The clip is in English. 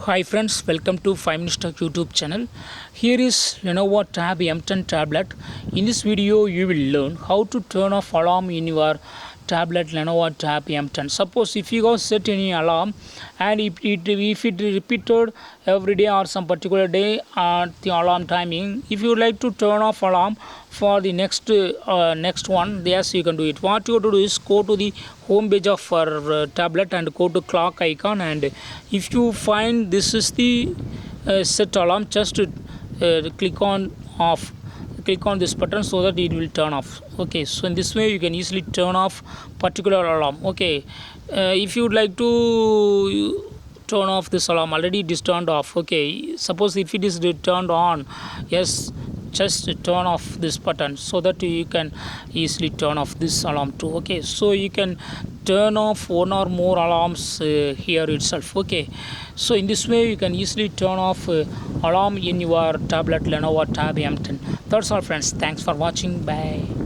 Hi friends, welcome to 5 Minutes Tech YouTube channel. Here is Lenovo Tab M10 tablet. In this video, you will learn how to turn off alarm in your tablet Lenovo Tab M10. Suppose if you go set any alarm and if it repeated every day or some particular day at the alarm timing, if you would like to turn off alarm for the next one, yes, you can do it. What you have to do is go to the home page of our tablet and go to clock icon, and if you find this is the set alarm, just click on off, click on this button so that it will turn off. Okay, so in this way you can easily turn off particular alarm. Okay, if you would like to turn off this alarm, already it is turned off. Okay, suppose if it is turned on, yes, just turn off this button so that you can easily turn off this alarm too. Okay, so you can turn off one or more alarms here itself. Okay, so in this way you can easily turn off alarm in your tablet Lenovo Tab M10. That's all friends, thanks for watching, bye.